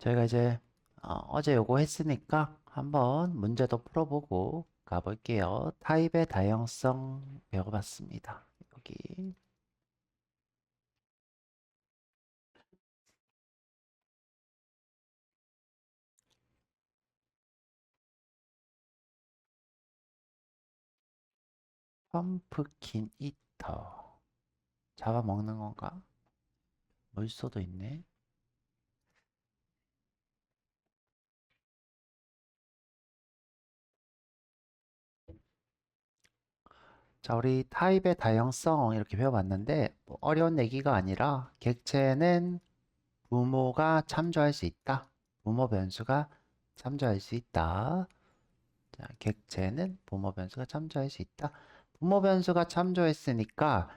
저희가 이제 어제 요거 했으니까 한번 문제도 풀어보고 가볼게요. 타입의 다양성 배워봤습니다. 여기 펌프킨 이터 잡아먹는 건가? 물소도 있네. 자, 우리 타입의 다양성 이렇게 배워봤는데 뭐 어려운 얘기가 아니라 객체는 부모가 참조할 수 있다. 부모 변수가 참조할 수 있다. 자, 객체는 부모 변수가 참조할 수 있다. 부모 변수가 참조했으니까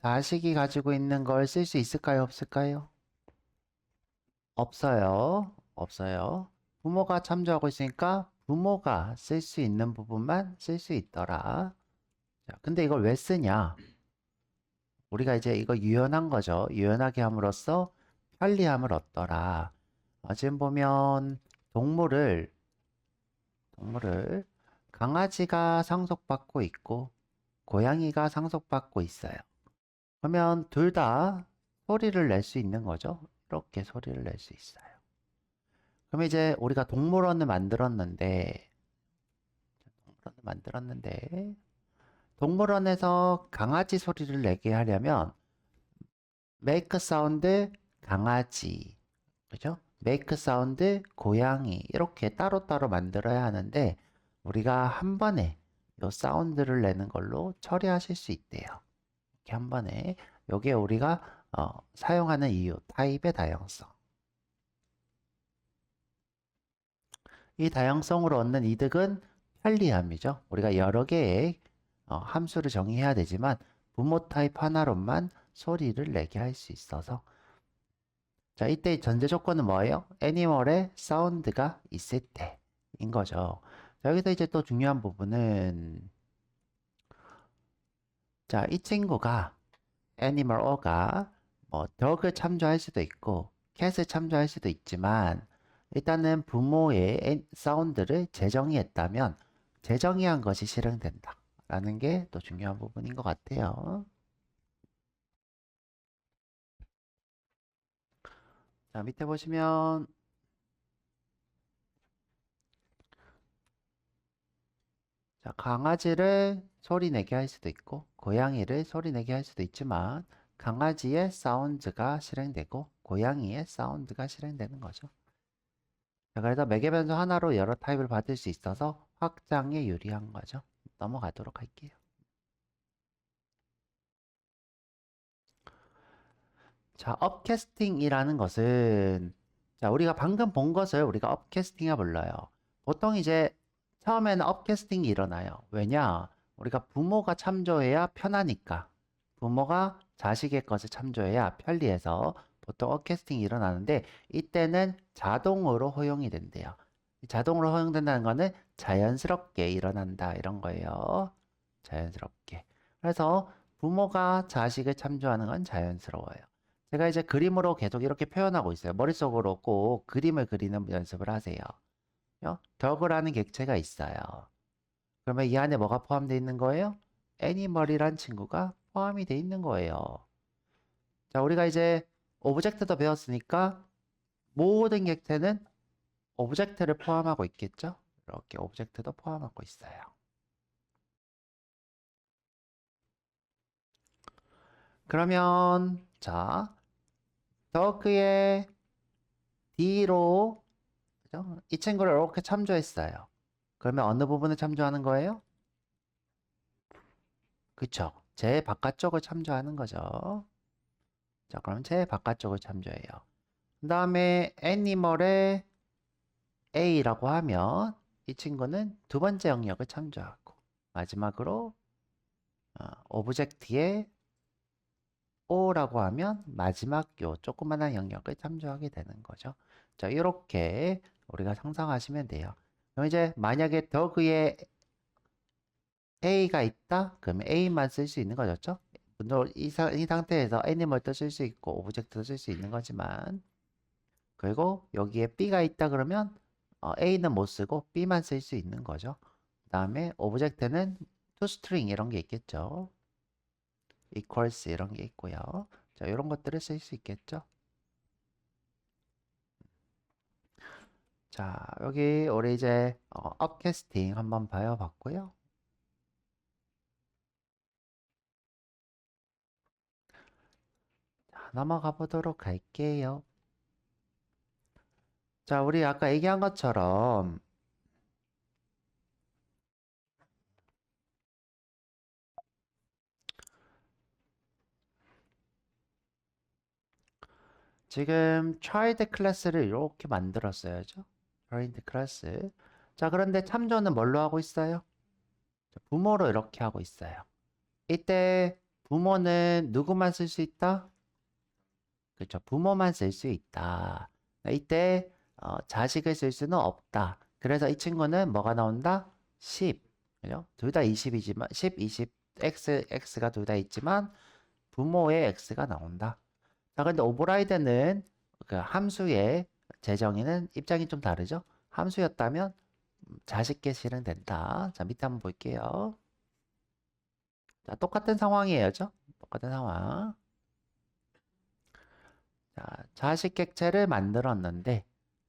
자식이 가지고 있는 걸 쓸 수 있을까요? 없을까요? 없어요. 없어요. 부모가 참조하고 있으니까 부모가 쓸 수 있는 부분만 쓸 수 있더라. 자, 근데 이걸 왜 쓰냐? 우리가 이제 이거 유연한 거죠. 유연하게 함으로써 편리함을 얻더라. 지금 보면 동물을 강아지가 상속받고 있고 고양이가 상속받고 있어요. 그러면 둘 다 소리를 낼 수 있는 거죠. 이렇게 소리를 낼 수 있어요. 그럼 이제 우리가 동물원을 만들었는데 동물원에서 강아지 소리를 내게 하려면 make 사운드 강아지, 그죠? make 사운드 고양이 이렇게 따로따로 만들어야 하는데 우리가 한 번에 이 사운드를 내는 걸로 처리하실 수 있대요. 이렇게 한 번에 요게 우리가 사용하는 이유, 타입의 다양성. 이 다양성으로 얻는 이득은 편리함이죠. 우리가 여러 개의 함수를 정의해야 되지만 부모 타입 하나로만 소리를 내게 할 수 있어서 자, 이때 전제 조건은 뭐예요? 애니멀의 사운드가 있을 때인 거죠. 자, 여기서 이제 또 중요한 부분은 자, 이 친구가 애니멀 어가 뭐 덕을 참조할 수도 있고 캣을 참조할 수도 있지만 일단은 부모의 사운드를 재정의했다면 재정의한 것이 실행된다 라는 게 또 중요한 부분인 것 같아요. 자, 밑에 보시면 자, 강아지를 소리 내게 할 수도 있고 고양이를 소리 내게 할 수도 있지만 강아지의 사운드가 실행되고 고양이의 사운드가 실행되는 거죠. 자, 그래서 매개 변수 하나로 여러 타입을 받을 수 있어서 확장에 유리한 거죠. 넘어가도록 할게요. 자, 업캐스팅이라는 것은 자, 우리가 방금 본 것을 우리가 업캐스팅이라 불러요. 보통 이제 처음에는 업캐스팅이 일어나요. 왜냐? 우리가 부모가 참조해야 편하니까. 부모가 자식의 것을 참조해야 편리해서 보통 업캐스팅이 일어나는데 이때는 자동으로 허용이 된대요. 자동으로 허용된다는 거는 자연스럽게 일어난다 이런 거예요. 자연스럽게. 그래서 부모가 자식을 참조하는 건 자연스러워요. 제가 이제 그림으로 계속 이렇게 표현하고 있어요. 머릿속으로 꼭 그림을 그리는 연습을 하세요. 덕이라는 객체가 있어요. 그러면 이 안에 뭐가 포함되어 있는 거예요? 애니멀이란 친구가 포함이 되어 있는 거예요. 자, 우리가 이제 오브젝트도 배웠으니까 모든 객체는 오브젝트를 포함하고 있겠죠? 이렇게 오브젝트도 포함하고 있어요. 그러면 자, 덕의 D로 그죠? 이 친구를 이렇게 참조했어요. 그러면 어느 부분을 참조하는 거예요? 그쵸? 제 바깥쪽을 참조하는 거죠. 자, 그럼 제 바깥쪽을 참조해요. 그 다음에 애니멀의 A라고 하면 이 친구는 두 번째 영역을 참조하고 마지막으로 오브젝트의 O라고 하면 마지막 요 조그만한 영역을 참조하게 되는 거죠. 자, 이렇게 우리가 상상하시면 돼요. 그럼 이제 만약에 더그의 A가 있다? 그러면 A만 쓸 수 있는 거죠. 물론 이 상태에서 애니멀도 쓸 수 있고 오브젝트도 쓸 수 있는 거지만 그리고 여기에 B가 있다 그러면 A는 못 쓰고 B만 쓸 수 있는 거죠. 그 다음에 오브젝트는 toString 이런 게 있겠죠. equals 이런 게 있고요. 자, 이런 것들을 쓸 수 있겠죠. 자, 여기 우리 이제 업캐스팅 한번 봤고요. 자, 넘어가 보도록 할게요. 자, 우리 아까 얘기한 것처럼 지금 child 클래스를 이렇게 만들었어야죠. child 클래스. 자, 그런데 참조는 뭘로 하고 있어요? 부모로 이렇게 하고 있어요. 이때 부모는 누구만 쓸 수 있다? 그렇죠. 부모만 쓸 수 있다. 이때 자식을 쓸 수는 없다. 그래서 이 친구는 뭐가 나온다? 10. 그죠? 둘 다 20이지만 10, 20, x가 둘 다 있지만 부모의 x가 나온다. 자, 근데 오버라이드는 그 함수의 재정의는 입장이 좀 다르죠? 함수였다면 자식께 실행된다. 자, 밑에 한번 볼게요. 자, 똑같은 상황이에요. 죠? 똑같은 상황. 자, 자식 객체를 만들었는데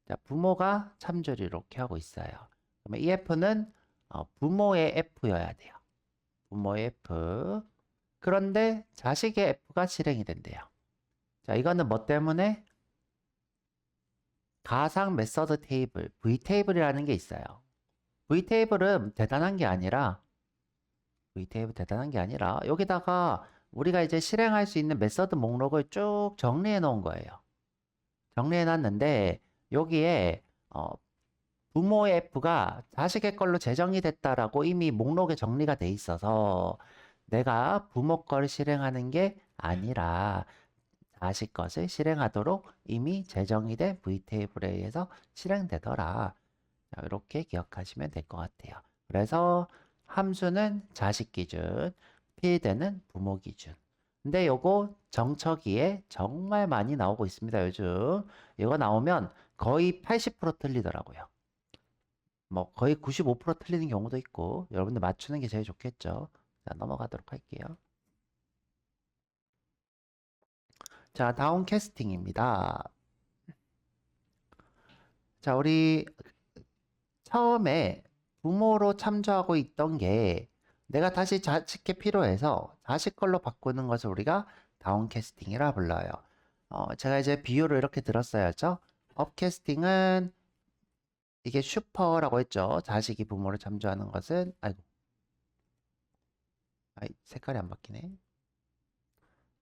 자, 부모가 참조를 이렇게 하고 있어요. 그러면 이 F는 부모의 F여야 돼요. 부모의 F. 그런데 자식의 F가 실행이 된대요. 자, 이거는 뭐 때문에? 가상 메서드 테이블, V테이블이라는 게 있어요. V테이블은 대단한 게 아니라 여기다가 우리가 이제 실행할 수 있는 메서드 목록을 쭉 정리해 놓은 거예요. 정리해 놨는데 여기에 부모의 F가 자식의 걸로 재정이 됐다라고 이미 목록에 정리가 돼 있어서 내가 부모 걸 실행하는 게 아니라 자식 것을 실행하도록 이미 재정이 된 V테이블에 의해서 실행되더라. 자, 이렇게 기억하시면 될 것 같아요. 그래서 함수는 자식 기준, 필드는 부모 기준. 근데 요거 정처기에 정말 많이 나오고 있습니다, 요즘. 이거 나오면 거의 80% 틀리더라고요. 뭐 거의 95% 틀리는 경우도 있고 여러분들 맞추는 게 제일 좋겠죠. 자, 넘어가도록 할게요. 자, 다운 캐스팅입니다. 자, 우리 처음에 부모로 참조하고 있던 게 내가 다시 자식이 필요해서 자식 걸로 바꾸는 것을 우리가 다운캐스팅이라 불러요. 제가 이제 비유를 이렇게 들었어야죠. 업캐스팅은 이게 슈퍼라고 했죠. 자식이 부모를 참조하는 것은 아이고, 색깔이 안 바뀌네.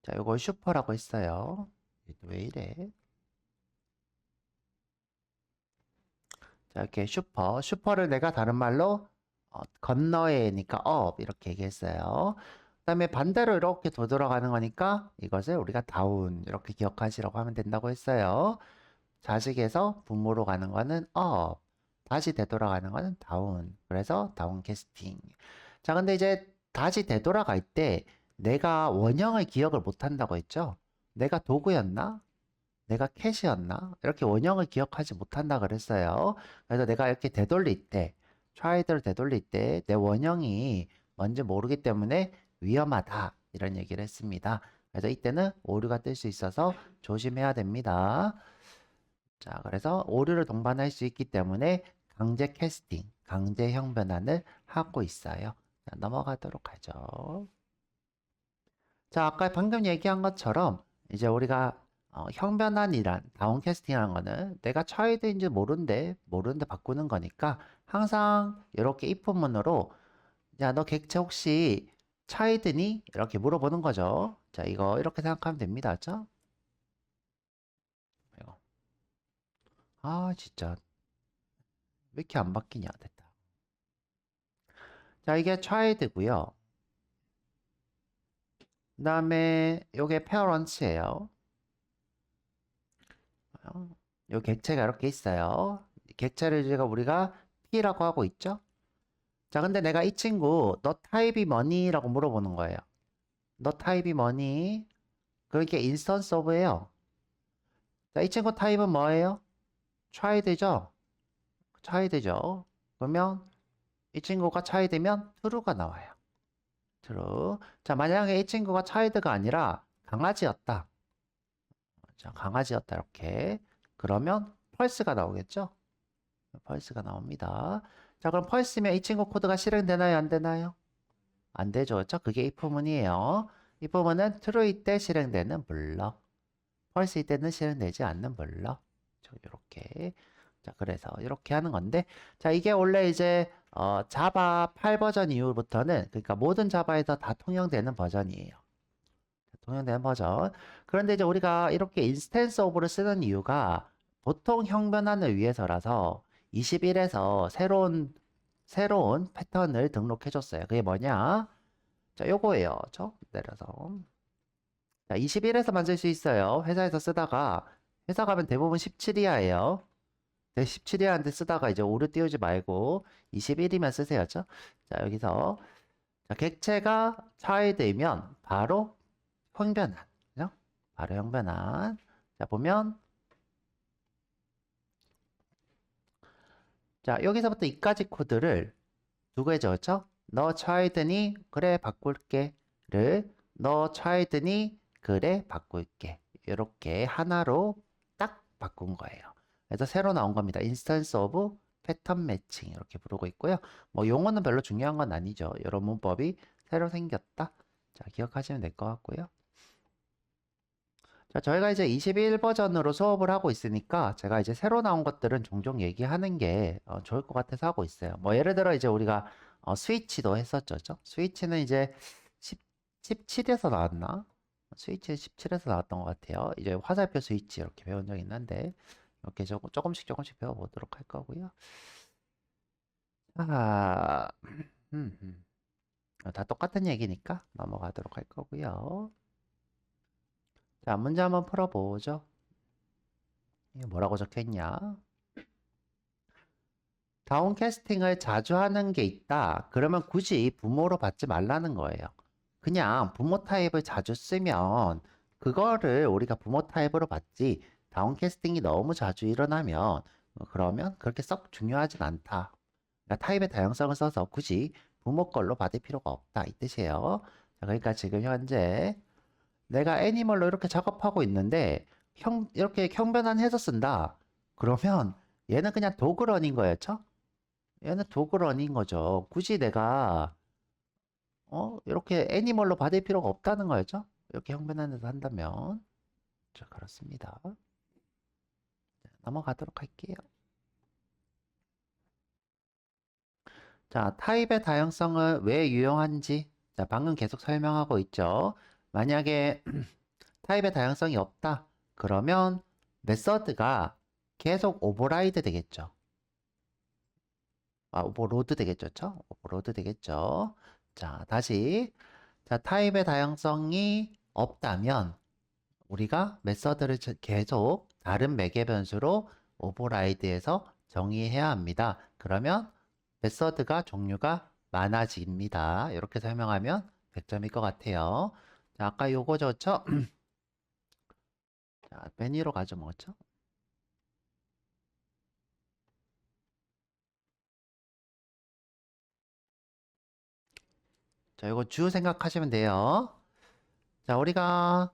자, 이걸 슈퍼라고 했어요. 왜 이래? 자, 이렇게 슈퍼를 내가 다른 말로 건너에니까 업 이렇게 얘기했어요. 그다음에 반대로 이렇게 되돌아가는 거니까 이것을 우리가 다운 이렇게 기억하시라고 하면 된다고 했어요. 자식에서 부모로 가는 거는 업, 다시 되돌아가는 거는 다운. 그래서 다운 캐스팅. 자, 근데 이제 다시 되돌아갈 때 내가 원형을 기억을 못 한다고 했죠? 내가 도구였나? 내가 캣이었나? 이렇게 원형을 기억하지 못한다 그랬어요. 그래서 내가 이렇게 되돌릴 때, 트라이드를 되돌릴 때 내 원형이 뭔지 모르기 때문에 위험하다. 이런 얘기를 했습니다. 그래서 이때는 오류가 뜰 수 있어서 조심해야 됩니다. 자, 그래서 오류를 동반할 수 있기 때문에 강제 캐스팅, 강제 형 변환을 하고 있어요. 자, 넘어가도록 하죠. 자, 아까 방금 얘기한 것처럼 이제 우리가 형변환이란 다운캐스팅이라는 거는 내가 차이드인지 모르는데 바꾸는 거니까 항상 이렇게 if문으로 야, 너 객체 혹시 차이드니? 이렇게 물어보는 거죠. 자, 이거 이렇게 생각하면 됩니다. 그죠? 이거. 아, 진짜 왜 이렇게 안 바뀌냐? 됐다. 자, 이게 child고요. 그 다음에 요게 parents예요. 요 객체가 이렇게 있어요. 객체를 제가 우리가 P라고 하고 있죠. 자, 근데 내가 이 친구 너 타입이 뭐니?라고 물어보는 거예요. 너 타입이 뭐니? 그게 인스턴스 오브예요. 자, 이 친구 타입은 뭐예요? child죠? child죠? 그러면 이 친구가 child면 true가 나와요. true. 자, 만약에 이 친구가 child가 아니라 강아지였다. 자, 강아지였다 이렇게. 그러면 false가 나오겠죠? false가 나옵니다. 자, 그럼 false면 이 친구 코드가 실행되나요? 안 되나요? 안 되죠. 그렇죠? 그게 if문이에요. if문은 true일 때 실행되는 블럭. false일 때는 실행되지 않는 블럭. 이렇게. 자, 그래서 이렇게 하는 건데, 자, 이게 원래 이제 자바 8 버전 이후부터는, 그러니까 모든 자바에서 다 통용되는 버전이에요. 통용되는 버전. 그런데 이제 우리가 이렇게 인스턴스 오브를 쓰는 이유가 보통 형변환을 위해서라서 21에서 새로운 패턴을 등록해 줬어요. 그게 뭐냐? 자, 요거예요. 내려서. 자, 21에서 만들 수 있어요. 회사에서 쓰다가 회사 가면 대부분 17이하예요. 17이하인데 쓰다가 이제 오류 띄우지 말고 21이면 쓰세요. 자, 여기서 자, 객체가 child이면 바로 형변환. 그죠? 바로 형변환. 자, 보면 자, 여기서부터 이까지 코드를 두 개 적었죠? 너 child니 그래 바꿀게를 너 child니 그래 바꿀게. 이렇게 하나로 딱 바꾼 거예요. 그래서 새로 나온 겁니다. 인스턴스 오브 패턴 매칭 이렇게 부르고 있고요. 뭐 용어는 별로 중요한 건 아니죠. 이런 문법이 새로 생겼다. 자, 기억하시면 될 것 같고요. 자, 저희가 이제 21 버전으로 수업을 하고 있으니까 제가 이제 새로 나온 것들은 종종 얘기하는 게 좋을 것 같아서 하고 있어요. 뭐 예를 들어 이제 우리가 스위치도 했었죠. 스위치는 이제 17에서 나왔나? 스위치 17에서 나왔던 것 같아요. 이제 화살표 스위치 이렇게 배운 적 있는데 이렇게 조금씩 배워보도록 할 거고요. 아, 다 똑같은 얘기니까 넘어가도록 할 거고요. 자, 문제 한번 풀어보죠. 이게 뭐라고 적혀 있냐? 다운캐스팅을 자주 하는 게 있다. 그러면 굳이 부모로 받지 말라는 거예요. 그냥 부모 타입을 자주 쓰면 그거를 우리가 부모 타입으로 받지 다운캐스팅이 너무 자주 일어나면 그러면 그렇게 썩 중요하진 않다. 그러니까 타입의 다양성을 써서 굳이 부모 걸로 받을 필요가 없다. 이 뜻이에요. 자, 그러니까 지금 현재 내가 애니멀로 이렇게 작업하고 있는데 이렇게 형변환해서 쓴다. 그러면 얘는 그냥 도그런인 거였죠? 얘는 도그런인 거죠. 굳이 내가 이렇게 애니멀로 받을 필요가 없다는 거였죠? 이렇게 형변환해서 한다면. 자, 그렇습니다. 넘어가도록 할게요. 자, 타입의 다양성은 왜 유용한지. 자, 방금 계속 설명하고 있죠. 만약에 타입의 다양성이 없다. 그러면 메서드가 계속 오버라이드 되겠죠. 오버로드 되겠죠. 오버로드 되겠죠. 자, 다시. 자, 타입의 다양성이 없다면 우리가 메서드를 계속 다른 매개 변수로 오버라이드해서 정의해야 합니다. 그러면 메서드가 종류가 많아집니다. 이렇게 설명하면 100점일 것 같아요. 자, 아까 요거 좋죠? 자, 메뉴로 가죠, 뭐죠? 자, 이거 주 생각하시면 돼요. 자, 우리가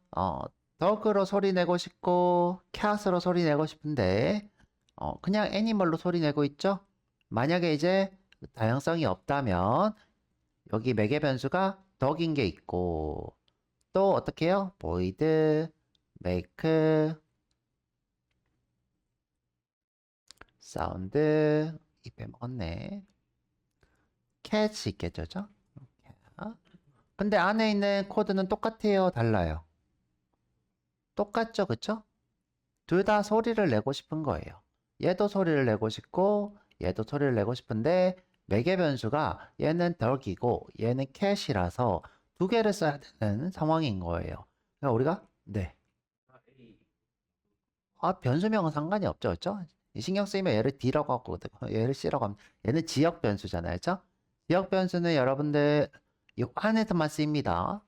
덕으로 소리 내고 싶고 캣으로 소리 내고 싶은데 그냥 애니멀로 소리 내고 있죠? 만약에 이제 다양성이 없다면 여기 매개 변수가 덕인 게 있고 또 어떻게 해요? void make 사운드 이 빼먹었네. 캣이 있겠죠? 근데 안에 있는 코드는 똑같아요? 달라요? 똑같죠? 그쵸? 둘 다 소리를 내고 싶은 거예요. 얘도 소리를 내고 싶고 얘도 소리를 내고 싶은데 매개 변수가 얘는 덕이고 얘는 캣이라서 두 개를 써야 되는 상황인 거예요. 그러니까 우리가 네. 변수명은 상관이 없죠. 그쵸? 신경 쓰이면 얘를 D라고 하고 얘를 C라고 하면 얘는 지역 변수잖아요. 그쵸? 지역 변수는 여러분들 이 안에서만 쓰입니다.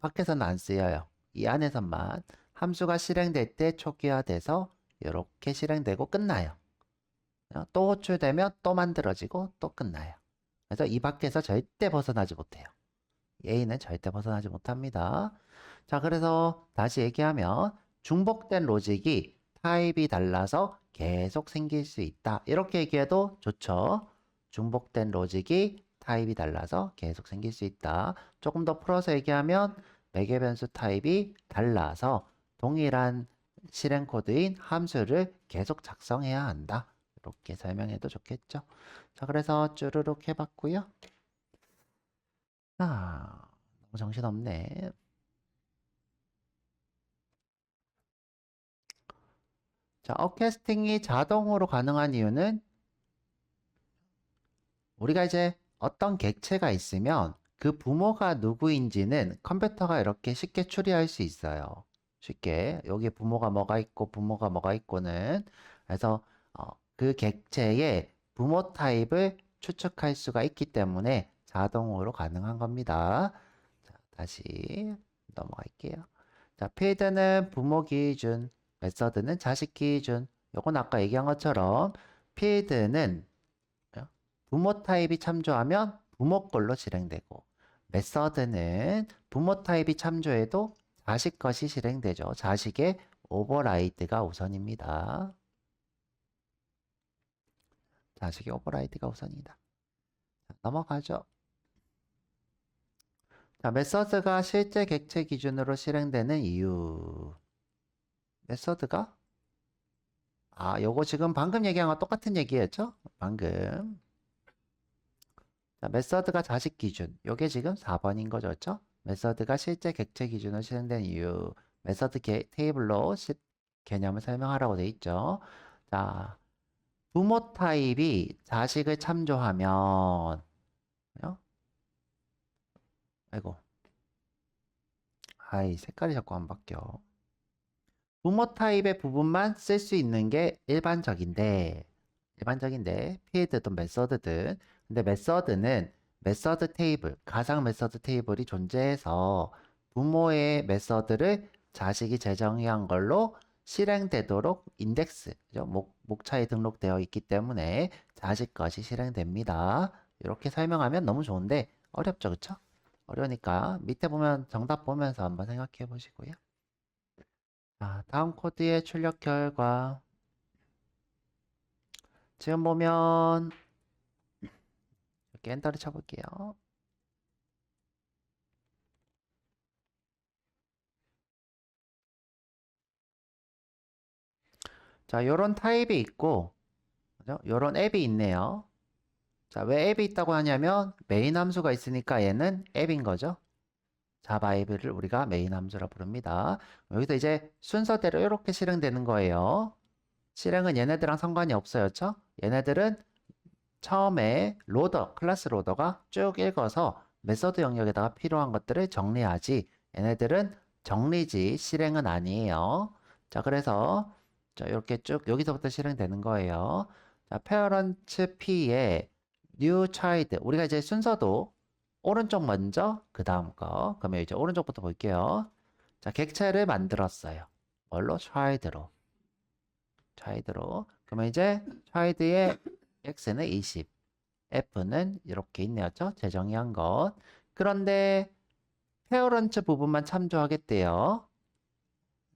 밖에서는 안 쓰여요. 이 안에서만 함수가 실행될 때 초기화돼서 이렇게 실행되고 끝나요. 또 호출되면 또 만들어지고 또 끝나요. 그래서 이 밖에서 절대 벗어나지 못해요. A는 절대 벗어나지 못합니다. 자, 그래서 다시 얘기하면 중복된 로직이 타입이 달라서 계속 생길 수 있다. 이렇게 얘기해도 좋죠. 중복된 로직이 타입이 달라서 계속 생길 수 있다. 조금 더 풀어서 얘기하면 매개 변수 타입이 달라서 동일한 실행 코드인 함수를 계속 작성해야 한다. 이렇게 설명해도 좋겠죠. 자, 그래서 쭈르륵 해봤고요. 너무 정신없네. 자, 업캐스팅이 자동으로 가능한 이유는 우리가 이제 어떤 객체가 있으면 그 부모가 누구인지는 컴퓨터가 이렇게 쉽게 추리할 수 있어요. 쉽게. 여기 부모가 뭐가 있고 부모가 뭐가 있고는. 그래서 그 객체의 부모 타입을 추측할 수가 있기 때문에 자동으로 가능한 겁니다. 자, 다시 넘어갈게요. 자, 필드는 부모 기준, 메서드는 자식 기준. 요건 아까 얘기한 것처럼 필드는 부모 타입이 참조하면 부모 걸로 실행되고 메서드는 부모 타입이 참조해도 자식 것이 실행되죠. 자식의 오버라이드가 우선입니다. 자식의 오버라이드가 우선이다. 자, 넘어가죠. 자, 메서드가 실제 객체 기준으로 실행되는 이유. 메서드가? 요거 지금 방금 얘기한 거 똑같은 얘기였죠? 방금. 자, 메서드가 자식 기준. 요게 지금 4번인 거죠. 그렇죠? 메서드가 실제 객체 기준으로 실행된 이유. 메서드 테이블로 개념을 설명하라고 돼 있죠. 자, 부모 타입이 자식을 참조하면 아이고. 색깔이 자꾸 안 바뀌어. 부모 타입의 부분만 쓸 수 있는 게 일반적인데 필드든 메서드든 근데 메서드는 메서드 테이블, 가상 메서드 테이블이 존재해서 부모의 메서드를 자식이 재정의한 걸로 실행되도록 인덱스, 목차에 등록되어 있기 때문에 자식 것이 실행됩니다. 이렇게 설명하면 너무 좋은데 어렵죠, 그쵸? 어려우니까 밑에 보면 정답 보면서 한번 생각해 보시고요. 자, 다음 코드의 출력 결과. 지금 보면 이렇게 엔터를 쳐볼게요. 자, 요런 타입이 있고, 그죠? 요런 앱이 있네요. 자, 왜 앱이 있다고 하냐면 메인 함수가 있으니까 얘는 앱인 거죠. 자바 앱을 우리가 메인 함수라 부릅니다. 여기서 이제 순서대로 이렇게 실행되는 거예요. 실행은 얘네들랑 상관이 없어요. 그렇죠? 얘네들은 처음에 로더, 클래스 로더가 쭉 읽어서 메서드 영역에다가 필요한 것들을 정리하지 얘네들은 정리지 실행은 아니에요. 자, 그래서 자, 이렇게 쭉 여기서부터 실행되는 거예요. 자, parents P의 new child 우리가 이제 순서도 오른쪽 먼저 그 다음 거 그러면 이제 오른쪽부터 볼게요. 자, 객체를 만들었어요. 뭘로? child로 그러면 이제 child의 x는 20 F는 이렇게 있네요. 재정의한 것. 그런데 페어런츠 부분만 참조하겠대요.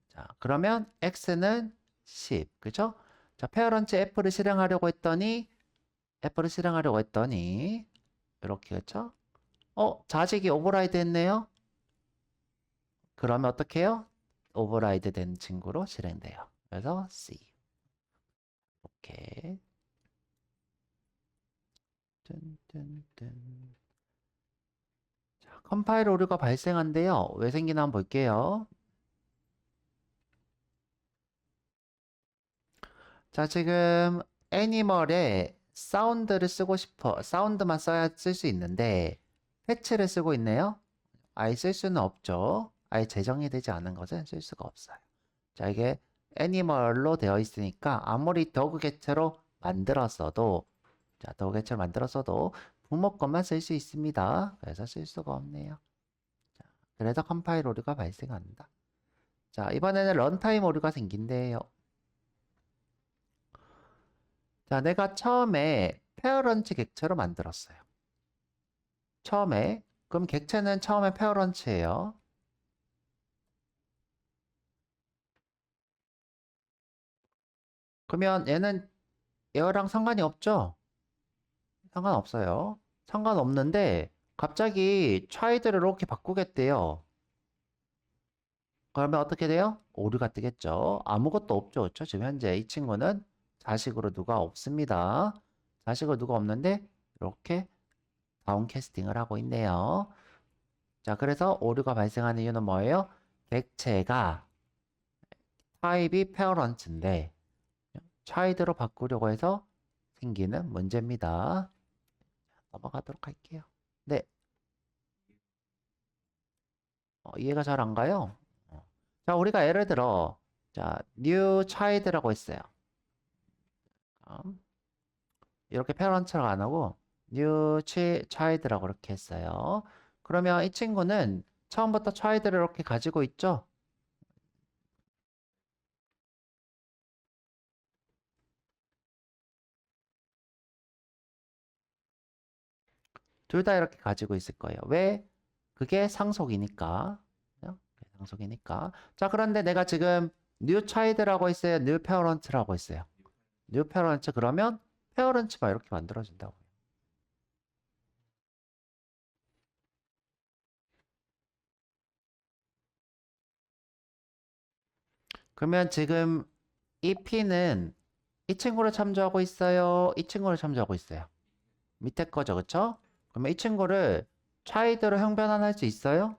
자, 그러면 X는 10. 그죠? 자, 페어런츠 F를 실행하려고 했더니 이렇게 그죠? 자식이 오버라이드 했네요. 그러면 어떻게 해요? 오버라이드 된 친구로 실행돼요. 그래서 C. 이렇게. 뜬뜬뜬. 자, 컴파일 오류가 발생한대요. 왜 생기나 한번 볼게요. 자, 지금 애니멀에 사운드를 쓰고 싶어. 사운드만 쓸 수 있는데 패치를 쓰고 있네요. 아예 쓸 수는 없죠. 아예 제정이 되지 않은 것은 쓸 수가 없어요. 자, 이게 애니멀로 되어 있으니까 아무리 더그 개체로 만들었어도 자, 더그 개체로 만들었어도 부모 것만 쓸 수 있습니다. 그래서 쓸 수가 없네요. 자, 그래서 컴파일 오류가 발생한다. 자, 이번에는 런타임 오류가 생긴대요. 자, 내가 처음에 페어런치 객체로 만들었어요. 처음에. 그럼 객체는 처음에 페어런치예요. 그러면 얘는 얘랑 상관이 없죠? 상관없어요. 상관없는데 갑자기 child를 이렇게 바꾸겠대요. 그러면 어떻게 돼요? 오류가 뜨겠죠. 아무것도 없죠. 그렇죠? 지금 현재 이 친구는 자식으로 누가 없습니다. 자식으로 누가 없는데 이렇게 다운캐스팅을 하고 있네요. 자, 그래서 오류가 발생하는 이유는 뭐예요? 객체가 타입이 페어런츠인데 child로 바꾸려고 해서 생기는 문제입니다. 넘어가도록 할게요. 네, 이해가 잘 안 가요? 자, 우리가 예를 들어 자, new child라고 했어요. 이렇게 페어런츠라고 안 하고 new child라고 이렇게 했어요. 그러면 이 친구는 처음부터 child를 이렇게 가지고 있죠? 둘 다 이렇게 가지고 있을 거예요. 왜? 그게 상속이니까. 그죠? 상속이니까. 자, 그런데 내가 지금 new child라고 했어요. new parent라고 했어요. new parent 그러면 parent가 이렇게 만들어진다고. 그러면 지금 이 P는 이 친구를 참조하고 있어요. 이 친구를 참조하고 있어요. 밑에 거죠, 그쵸? 그러면 이 친구를 child로 형변환할 수 있어요?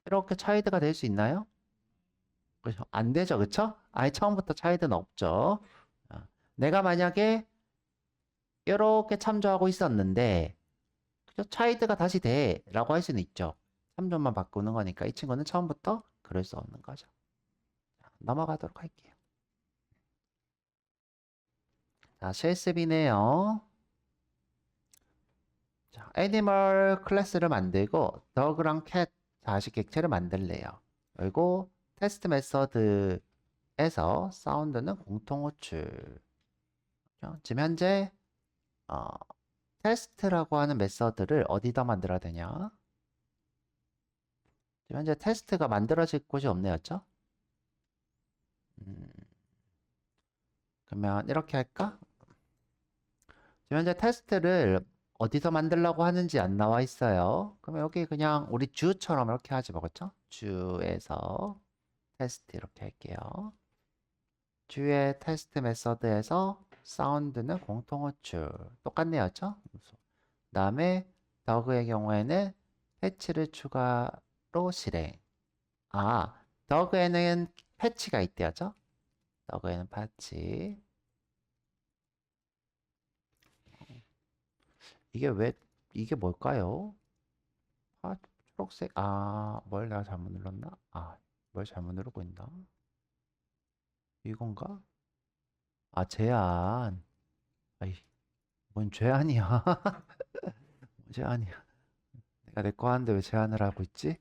이렇게 child가 될 수 있나요? 그죠? 안 되죠, 그쵸? 아예 처음부터 child는 없죠. 아, 내가 만약에 이렇게 참조하고 있었는데 그죠? child가 다시 돼 라고 할 수는 있죠. 참조만 바꾸는 거니까 이 친구는 처음부터 그럴 수 없는 거죠. 자, 넘어가도록 할게요. 자, 실습이네요. 자, 애니멀 클래스를 만들고 dog랑 cat 자식 객체를 만들래요. 그리고 테스트 메서드에서 사운드는 공통 호출. 지금 현재 어, 테스트라고 하는 메서드를 어디다 만들어야 되냐? 지금 현재 테스트가 만들어질 곳이 없네였죠? 음, 그러면 이렇게 할까? 지금 현재 테스트를 어디서 만들려고 하는지 안 나와 있어요. 그러면 여기 그냥 우리 주처럼 이렇게 하지 뭐, 그쵸? 주에서 테스트 이렇게 할게요. 주의 테스트 메서드에서 사운드는 공통 호출. 똑같네요, 그쵸? 다음에 더그의 경우에는 패치를 추가로 실행. 아, 더그에는 패치가 있대요죠? 더그에는 패치. 이게 왜, 이게 뭘까요? 아, 초록색. 아, 뭘 내가 잘못 눌렀나? 아, 뭘 잘못 누르고 있나? 이건가? 아, 제한. 아이, 뭔 제한이야? 제한이야. 내가 내 거 하는데 왜 제한을 하고 있지?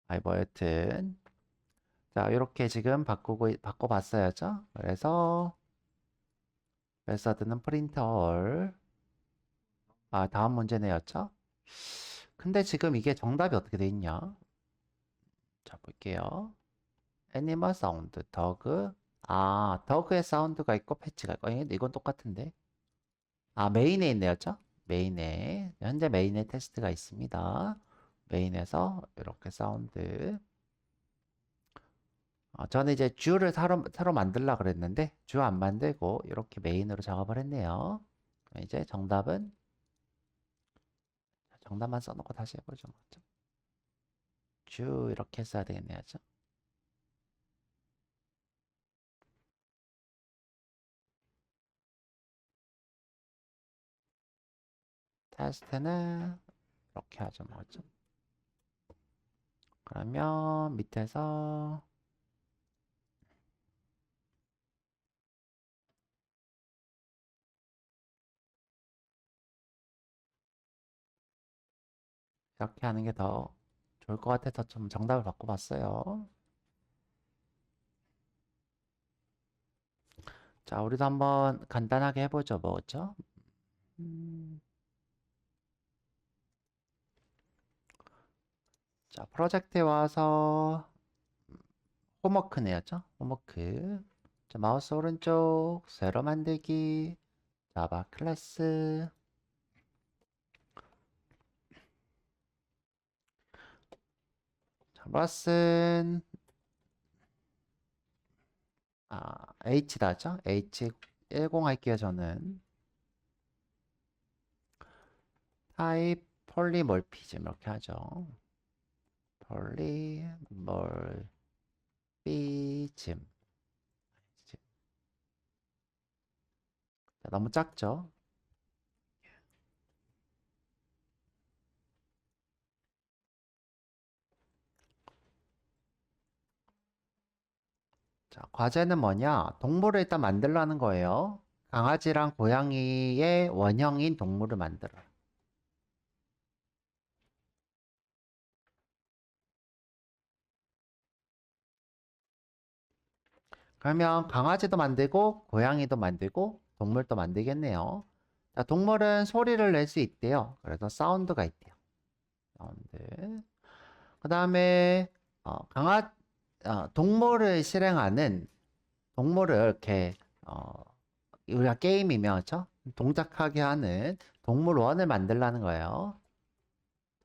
아이, 뭐, 여튼. 자, 이렇게 지금 바꿔봤어야죠? 그래서, 메서드는 프린트 all. 아, 다음 문제네였죠? 근데 지금 이게 정답이 어떻게 돼 있냐? 자, 볼게요. 애니멀 사운드, 더그. 아, 더그의 사운드가 있고 패치가 있고. 이건 똑같은데. 아, 메인에 있네요죠? 메인에. 현재 메인에 테스트가 있습니다. 메인에서 이렇게 사운드. 저는 이제 주를 새로 만들라 그랬는데 주 안 만들고 이렇게 메인으로 작업을 했네요. 그럼 이제 정답만 써놓고 다시 해보죠. 뭐죠? 주 이렇게 써야 되겠네요. 죠 테스트는 이렇게 하죠. 뭐죠? 그러면 밑에서 이렇게 하는 게 더 좋을 것 같아서 좀 정답을 바꿔봤어요. 자, 우리도 한번 간단하게 해보죠. 뭐죠? 음, 자, 프로젝트에 와서 홈워크 내야죠. 홈워크. 자, 마우스 오른쪽, 새로 만들기, 자바 클래스. 자, 플러스는 H다죠? H10 할게요, 저는. 타입 폴리몰피즘 이렇게 하죠. 폴리몰피즘. 자, 너무 작죠? 자, 과제는 뭐냐? 동물을 일단 만들라는 거예요. 강아지랑 고양이의 원형인 동물을 만들어. 그러면 강아지도 만들고 고양이도 만들고 동물도 만들겠네요. 자, 동물은 소리를 낼 수 있대요. 그래서 사운드가 있대요. 사운드. 그 다음에 동물을 실행하는 동물을 이렇게 우리가 게임이면 그렇죠? 동작하게 하는 동물원을 만들라는 거예요.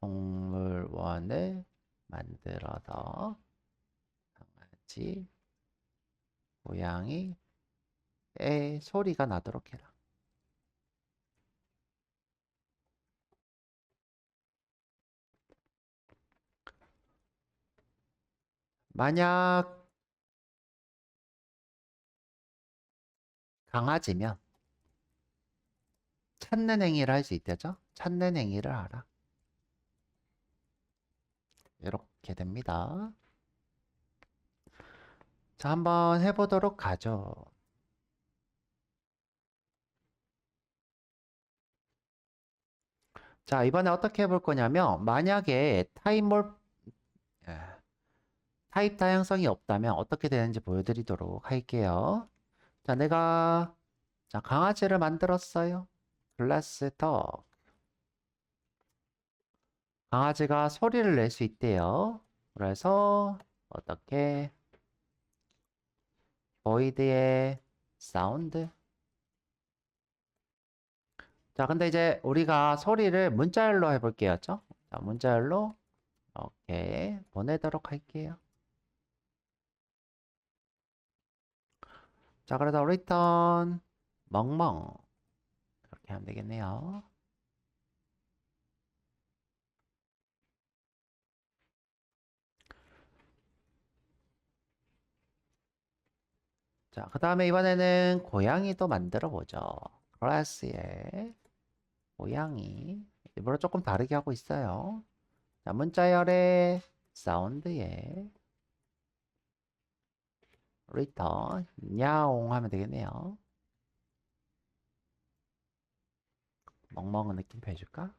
동물원을 만들어서 강아지, 고양이의 소리가 나도록 해라. 만약 강아지면 찾는 행위를 할 수 있다죠? 찾는 행위를 하라. 이렇게 됩니다. 자, 한번 해보도록 하죠. 자, 이번에 어떻게 해볼 거냐면 만약에 예, 타입 다양성이 없다면 어떻게 되는지 보여드리도록 할게요. 자, 자, 강아지를 만들었어요. 클래스 덕. 강아지가 소리를 낼 수 있대요. 그래서 어떻게 void의 사운드. 자, 근데 이제 우리가 소리를 문자열로 해볼게요. 죠? 자, 문자열로 이렇게 보내도록 할게요. 자, 그래서 return 멍멍 이렇게 하면 되겠네요. 자, 그 다음에 이번에는 고양이도 만들어 보죠. 클래스에 고양이. 일부러 조금 다르게 하고 있어요. 자, 문자열의 사운드에 return 야옹 하면 되겠네요. 멍멍한 느낌 해줄까?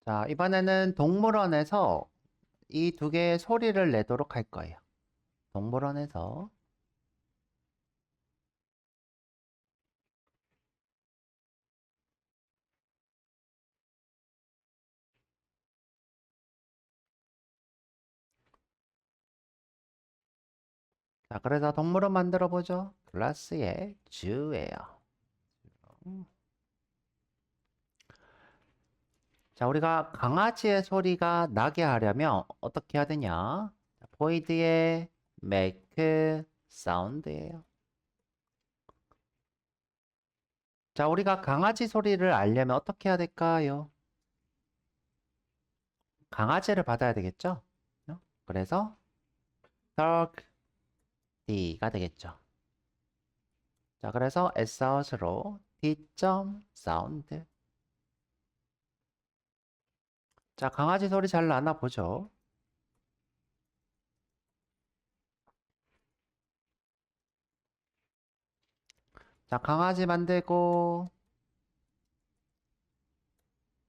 자, 이번에는 동물원에서 이 두 개의 소리를 내도록 할 거예요. 동물원에서. 자, 그래서 동물원 만들어 보죠. 클래스의 즈예요. 자, 우리가 강아지의 소리가 나게 하려면 어떻게 해야 되냐? void의 make sound예요. 자, 우리가 강아지 소리를 알려면 어떻게 해야 될까요? 강아지를 받아야 되겠죠? 그래서 dog D가 되겠죠. 자, 그래서 sout으로 D.sound. 자, 강아지 소리 잘 나나 보죠. 자, 강아지 만들고,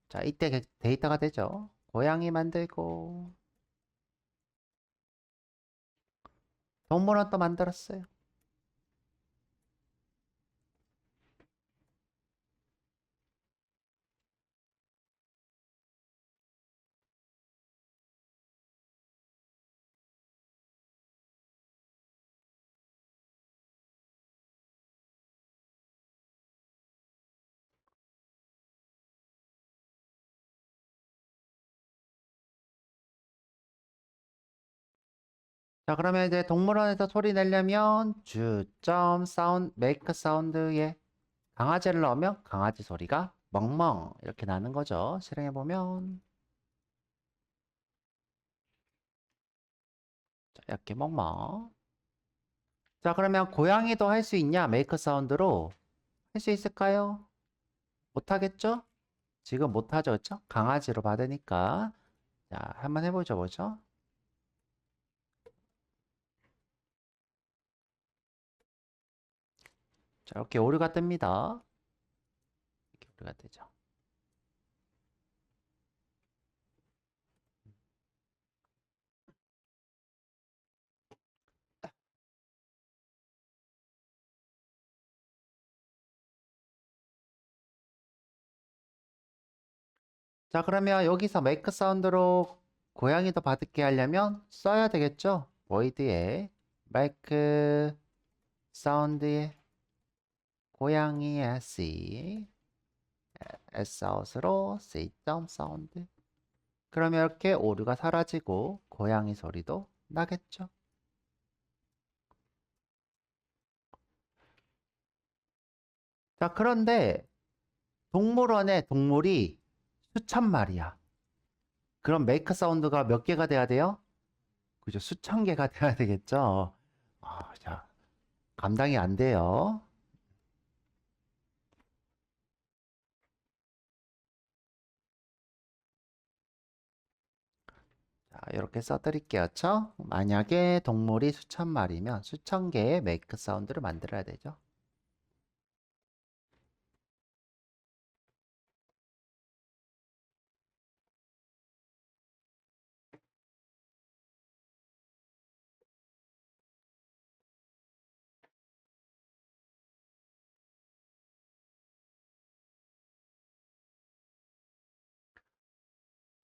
자, 이때 데이터가 되죠. 고양이 만들고, 동물원 또 만들었어요. 자, 그러면 이제 동물원에서 소리 내려면 주점 사운드, 메이크 사운드에 강아지를 넣으면 강아지 소리가 멍멍 이렇게 나는 거죠. 실행해 보면 자, 이렇게 멍멍. 자, 그러면 고양이도 할 수 있냐? 메이크 사운드로 할 수 있을까요? 못 하겠죠? 지금 못 하죠, 그렇죠? 강아지로 받으니까. 자, 한번 해보죠, 뭐죠? 자, 이렇게 오류가 뜹니다. 이렇게 오류가 뜨죠. 자, 그러면 여기서 메이크 사운드로 고양이도 받게 하려면 써야 되겠죠? void에 메이크 사운드에 고양이의 C Sout으로 C.사운드. 그러면 이렇게 오류가 사라지고 고양이 소리도 나겠죠? 자, 그런데 동물원에 동물이 수천 마리야. 그럼 메이크 사운드가 몇 개가 돼야 돼요? 그죠? 수천 개가 돼야 되겠죠? 자, 감당이 안 돼요. 자, 이렇게 써드릴게요. 죠 만약에 동물이 수천 마리면 수천 개의 메이크 사운드를 만들어야 되죠.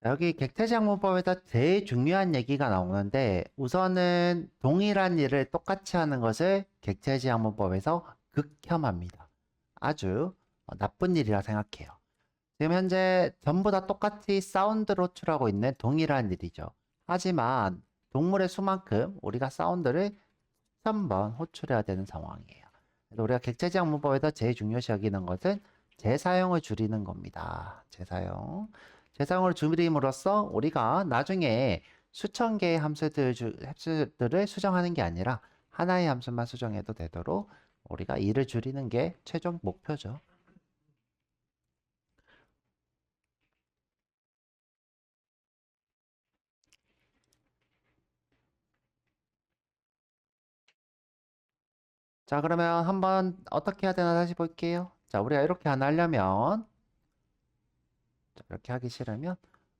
여기 객체지향문법에서 제일 중요한 얘기가 나오는데 우선은 동일한 일을 똑같이 하는 것을 객체지향문법에서 극혐합니다. 아주 나쁜 일이라 생각해요. 지금 현재 전부 다 똑같이 사운드로 호출하고 있는 동일한 일이죠. 하지만 동물의 수만큼 우리가 사운드를 3번 호출해야 되는 상황이에요. 그래서 우리가 객체지향문법에서 제일 중요시 여기는 것은 재사용을 줄이는 겁니다. 재사용을 줄임으로써 우리가 나중에 수천 개의 함수들을 수정하는 게 아니라 하나의 함수만 수정해도 되도록 우리가 일을 줄이는 게 최종 목표죠. 자, 그러면 한번 어떻게 해야 되나 다시 볼게요. 자, 우리가 이렇게 안 하려면 자, 이렇게 하기 싫으면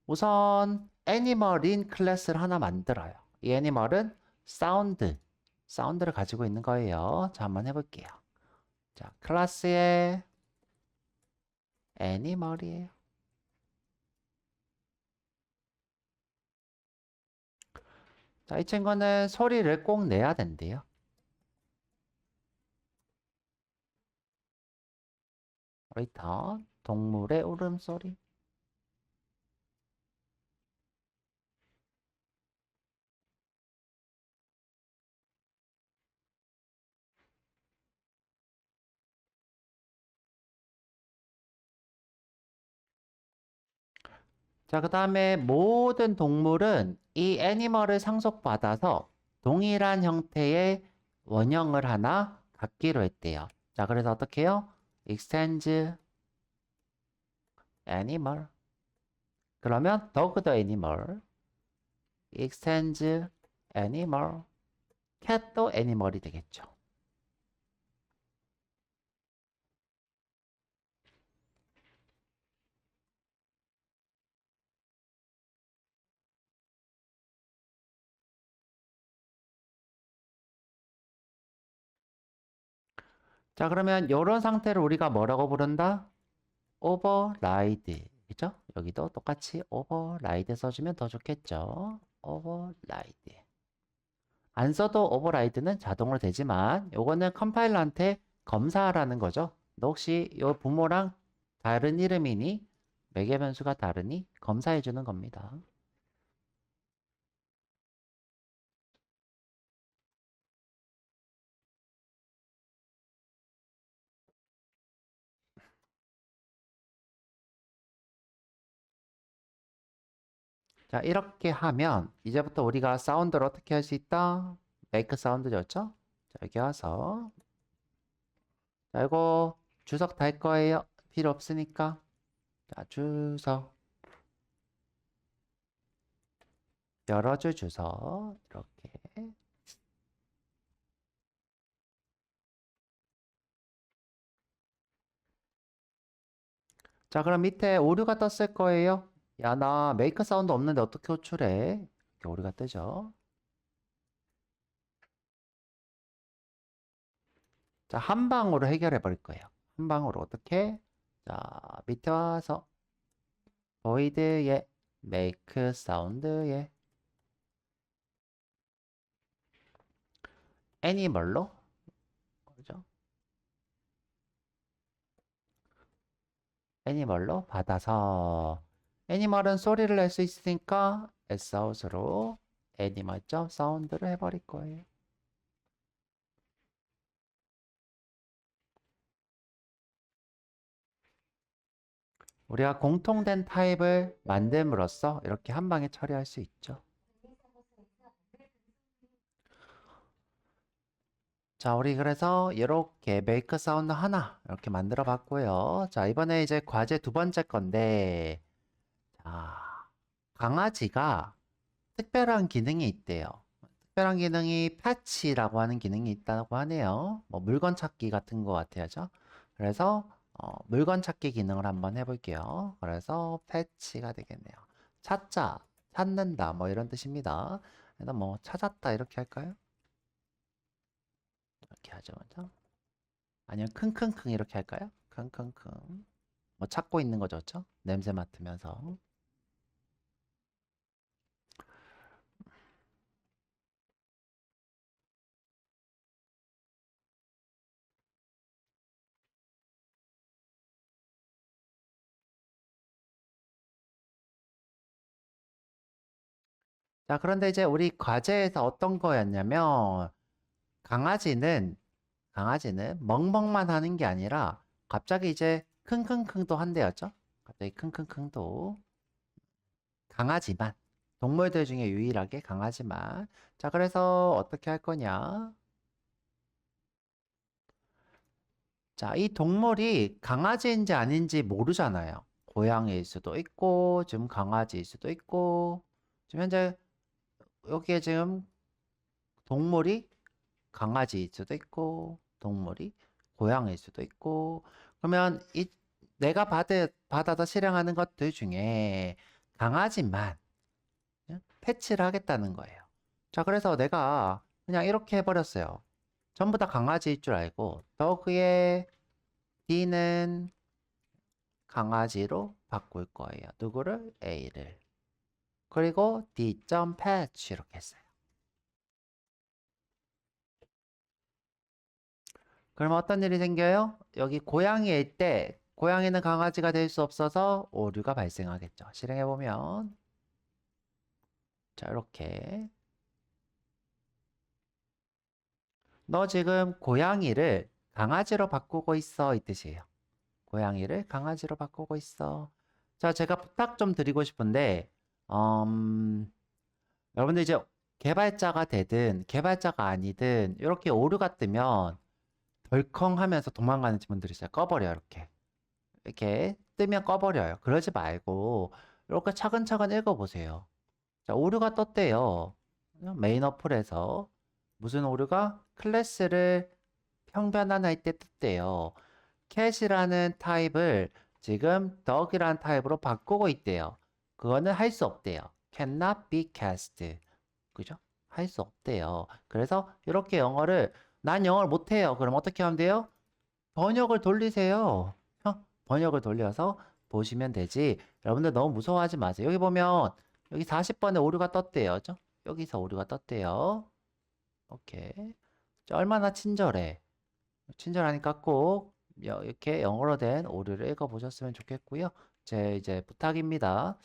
우선 애니멀인 클래스를 하나 만들어요. 이 애니멀은 사운드를 가지고 있는 거예요. 자, 한번 해볼게요. 자, 클래스의 애니멀이에요. 자, 이 친구는 소리를 꼭 내야 된대요. 리턴 동물의 울음소리. 자, 그 다음에 모든 동물은 이 애니멀을 상속받아서 동일한 형태의 원형을 하나 갖기로 했대요. 자, 그래서 어떻게 해요? exchange animal. 그러면 dog the animal, exchange animal, cat도 애니멀이 되겠죠. 자, 그러면 이런 상태를 우리가 뭐라고 부른다? override. 그죠? 여기도 똑같이 override 써주면 더 좋겠죠? override. 안 써도 override는 자동으로 되지만 요거는 컴파일러한테 검사하라는 거죠. 너 혹시 요 부모랑 다른 이름이니? 매개 변수가 다르니? 검사해 주는 겁니다. 자, 이렇게 하면 이제부터 우리가 사운드를 어떻게 할 수 있다? make 사운드였죠? 자, 여기 와서 자, 이거 주석 달 거예요. 필요 없으니까. 자, 주석. 열어줄 주석. 이렇게. 자, 그럼 밑에 오류가 떴을 거예요. 야, 나 메이크 사운드 없는데 어떻게 호출해? 이렇게 오류가 뜨죠. 자, 한 방으로 해결해 버릴 거예요. 한 방으로 어떻게? 자, 밑에 와서 void에 make 사운드에 애니멀로 그죠? 애니멀로 받아서 애니멀은 소리를 낼 수 있으니까 sout으로 애니멀 점 사운드를 해버릴 거예요. 우리가 공통된 타입을 만듦으로써 이렇게 한 방에 처리할 수 있죠. 자, 우리 그래서 이렇게 메이크 사운드 하나 이렇게 만들어 봤고요. 자, 이번에 이제 과제 두 번째 건데, 자, 강아지가 특별한 기능이 있대요. 특별한 기능이 패치라고 하는 기능이 있다고 하네요. 뭐 물건 찾기 같은 거 같아야죠. 그래서 물건 찾기 기능을 한번 해볼게요. 그래서 패치가 되겠네요. 찾자, 찾는다, 뭐 이런 뜻입니다. 그래서 뭐 찾았다 이렇게 할까요? 이렇게 하죠, 먼저. 아니면 킁킁킁 이렇게 할까요? 킁킁킁. 뭐 찾고 있는 거죠, 그렇죠? 냄새 맡으면서. 자, 그런데 이제 우리 과제에서 어떤 거였냐면 강아지는 강아지는 멍멍만 하는 게 아니라 갑자기 이제 킁킁킁도 한대였죠? 갑자기 킁킁킁도 강아지만 동물들 중에 유일하게 강아지만 자 그래서 어떻게 할 거냐 자 이 동물이 강아지인지 아닌지 모르잖아요 고양이일 수도 있고 지금 강아지일 수도 있고 지금 현재 여기에 지금 동물이 강아지일 수도 있고 동물이 고양이일 수도 있고 그러면 이 내가 받아서 실행하는 것들 중에 강아지만 패치를 하겠다는 거예요. 자, 그래서 내가 그냥 이렇게 해버렸어요. 전부 다 강아지일 줄 알고 더그의 D는 강아지로 바꿀 거예요. 누구를? A를. 그리고 D.patch 이렇게 했어요. 그럼 어떤 일이 생겨요? 여기 고양이일 때 고양이는 강아지가 될 수 없어서 오류가 발생하겠죠. 실행해보면 자 이렇게 너 지금 고양이를 강아지로 바꾸고 있어 이 뜻이에요. 고양이를 강아지로 바꾸고 있어. 자 제가 부탁 좀 드리고 싶은데 여러분들 이제 개발자가 되든 개발자가 아니든 이렇게 오류가 뜨면 덜컹 하면서 도망가는 친구들이 있어요. 꺼버려요 이렇게. 이렇게 뜨면 꺼버려요. 그러지 말고 이렇게 차근차근 읽어보세요. 자, 오류가 떴대요. 메인 어플에서 무슨 오류가 클래스를 평변환할 때 떴대요. cat이라는 타입을 지금 dog이라는 타입으로 바꾸고 있대요. 그거는 할 수 없대요. cannot be cast. 그죠? 할 수 없대요. 그래서 이렇게 영어를 난 영어를 못해요. 그럼 어떻게 하면 돼요? 번역을 돌리세요. 번역을 돌려서 보시면 되지. 여러분들 너무 무서워하지 마세요. 여기 보면 여기 40번에 오류가 떴대요. 죠? 여기서 오류가 떴대요. 오케이. 자, 얼마나 친절해. 친절하니까 꼭 이렇게 영어로 된 오류를 읽어보셨으면 좋겠고요. 제 이제 부탁입니다.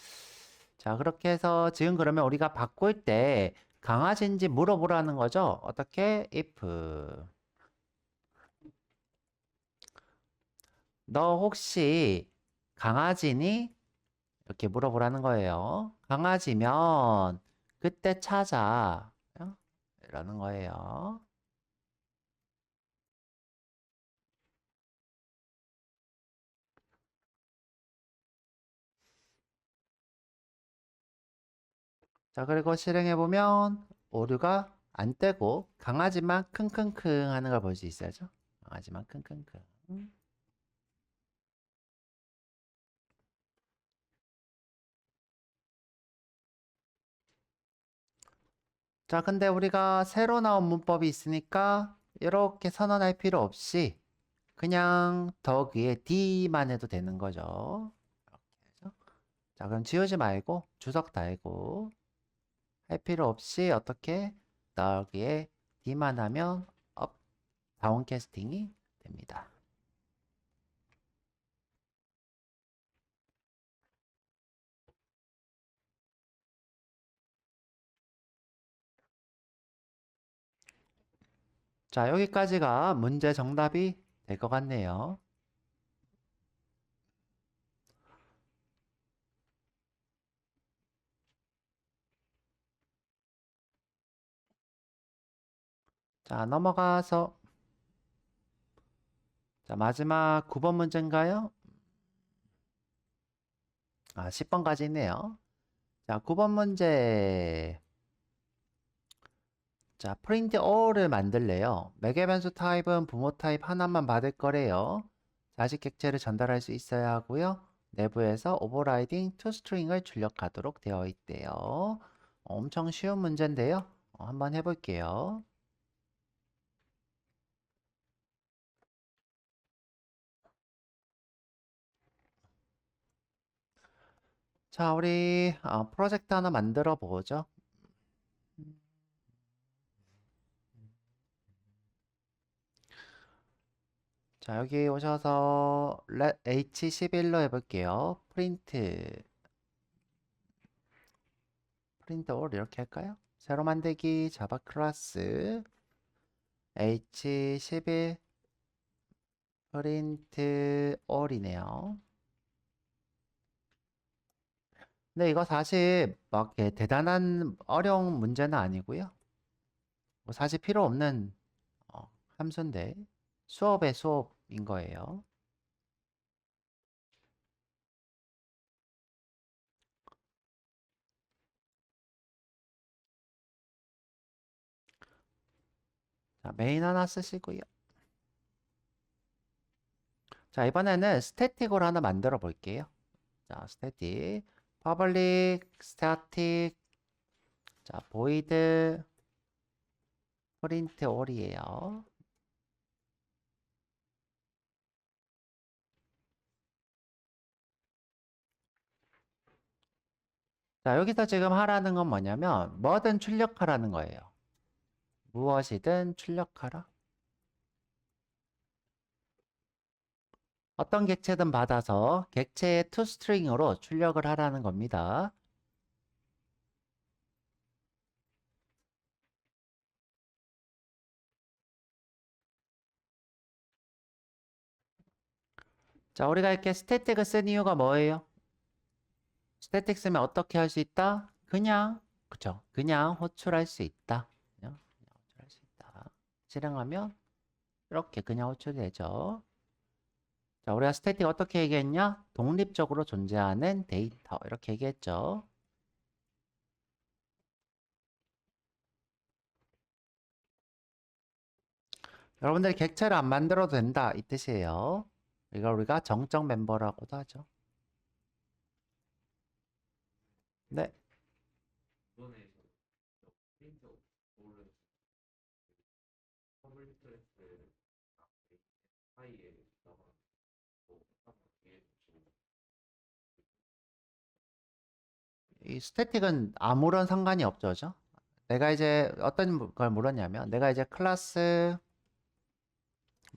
자, 그렇게 해서 지금 그러면 우리가 바꿀 때 강아지인지 물어보라는 거죠. 어떻게? if. 너 혹시 강아지니? 이렇게 물어보라는 거예요. 강아지면 그때 찾아. 라는 거예요. 자, 그리고 실행해보면 오류가 안 뜨고 강아지만 킁킁킁 하는 걸 볼 수 있어야죠. 강아지만 킁킁킁. 자, 근데 우리가 새로 나온 문법이 있으니까 이렇게 선언할 필요 없이 그냥 덕에 D만 해도 되는 거죠. 이렇게 해서. 자, 그럼 지우지 말고 주석 달고 할 필요 없이 어떻게 덕에 D만 하면 업, 다운 캐스팅이 됩니다. 자, 여기까지가 문제 정답이 될 것 같네요. 자, 넘어가서 자, 마지막 9번 문제인가요? 아, 10번까지 있네요. 자, 9번 문제. 자, print all을 만들래요. 매개 변수 타입은 부모 타입 하나만 받을 거래요. 자식 객체를 전달할 수 있어야 하고요. 내부에서 overriding toString을 출력하도록 되어 있대요. 엄청 쉬운 문제인데요. 한번 해볼게요. 자, 우리 프로젝트 하나 만들어 보죠. 자, 여기 오셔서 H11로 해볼게요. 프린트 all 이렇게 할까요? 새로 만들기 자바 클래스 H11 프린트 all이네요. 근데 이거 사실 막 이렇게 대단한 어려운 문제는 아니고요. 뭐 사실 필요 없는 함수인데 수업의 수업인 거예요. 자, 메인 하나 쓰시고요. 자, 이번에는 스태틱으로 하나 만들어 볼게요. 자, 스태틱, public, static, 자, void, print all이에요. 자, 여기서 지금 하라는 건 뭐냐면 뭐든 출력하라는 거예요. 무엇이든 출력하라. 어떤 객체든 받아서 객체의 toString으로 출력을 하라는 겁니다. 자, 우리가 이렇게 스태틱을 쓴 이유가 뭐예요? 스태틱 쓰면 어떻게 할 수 있다? 그냥, 그쵸? 그냥 호출할 수 있다. 그냥 호출할 수 있다. 실행하면 이렇게 그냥 호출되죠. 자, 우리가 스태틱 어떻게 얘기했냐? 독립적으로 존재하는 데이터. 이렇게 얘기했죠. 여러분들이 객체를 안 만들어도 된다. 이 뜻이에요. 이걸 우리가 정적 멤버라고도 하죠. 네. 이 스태틱은 아무런 상관이 없죠, 그죠? 내가 이제 어떤 걸 물었냐면, 내가 이제 클래스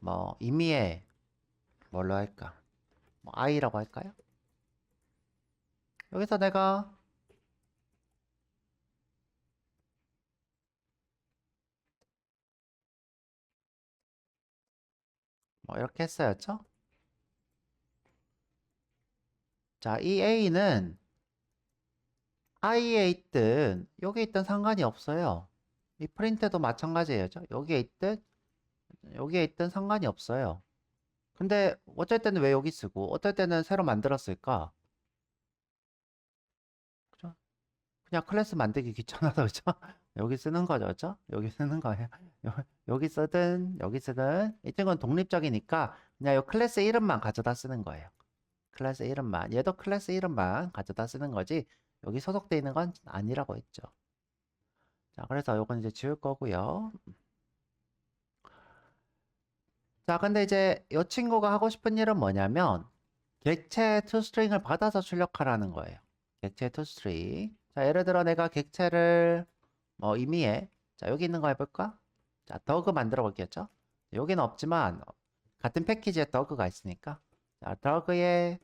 뭐 임의의 뭘로 할까? 뭐 i라고 할까요? 여기서 내가 뭐 이렇게 했어였죠? 자, 이 a는 i에 있든 여기 있든 상관이 없어요. 이 프린트도 마찬가지예요. 여기에 있든 여기에 있든 상관이 없어요. 근데 어쩔 때는 왜 여기 쓰고 어떨 때는 새로 만들었을까? 그죠? 그냥 클래스 만들기 귀찮아서 그죠? 여기 쓰는 거죠, 그죠? 여기 쓰는 거예요. 여기 쓰든 여기 쓰든 이 친구는 독립적이니까 그냥 이 클래스 이름만 가져다 쓰는 거예요. 클래스 이름만. 얘도 클래스 이름만 가져다 쓰는 거지 여기 소속돼 있는 건 아니라고 했죠. 자, 그래서 요건 이제 지울 거고요. 자, 근데 이제 이 친구가 하고 싶은 일은 뭐냐면 객체 toString을 받아서 출력하라는 거예요. 객체 toString. 자, 예를 들어 내가 객체를 뭐 의미해. 자, 여기 있는 거 해볼까? 자, 더그 만들어 볼겠죠? 여기는 없지만 같은 패키지에 더그가 있으니까. 자, 더그의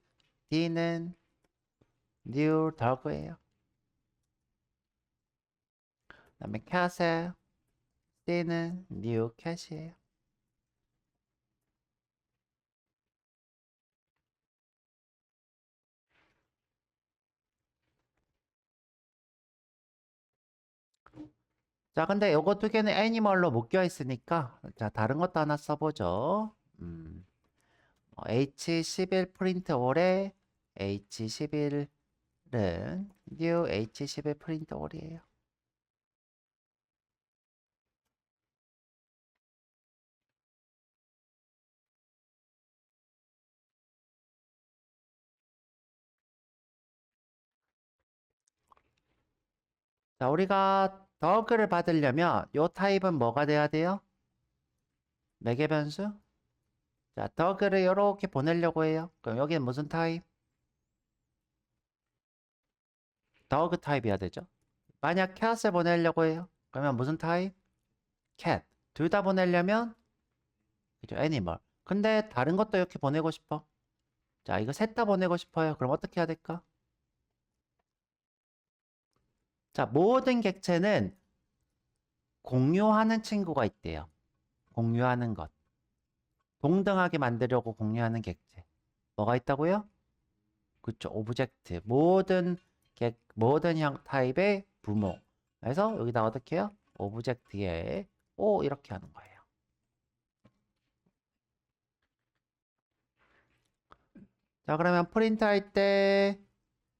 D는 new 더그예요. 그다음에 cat의 C는 new cat이에요. 자, 근데 요거 두 개는 애니멀로 묶여 있으니까 자, 다른 것도 하나 써보죠. H11 프린트 올에 H11은 new H11 프린트 올이에요. 자, 우리가 더그를 받으려면 요 타입은 뭐가 돼야 돼요? 매개 변수? 자, 더그를 이렇게 보내려고 해요. 그럼 여기는 무슨 타입? 더그 타입이어야 되죠. 만약 cat을 보내려고 해요. 그러면 무슨 타입? cat. 둘 다 보내려면 그죠? 애니멀. 근데 다른 것도 이렇게 보내고 싶어. 자, 이거 셋 다 보내고 싶어요. 그럼 어떻게 해야 될까? 자, 모든 객체는 공유하는 친구가 있대요. 공유하는 것. 동등하게 만들려고 공유하는 객체. 뭐가 있다고요? 그쵸. 오브젝트. 모든 형 타입의 부모. 그래서 여기다 어떻게 해요? 오브젝트에 O 이렇게 하는 거예요. 자, 그러면 프린트 할 때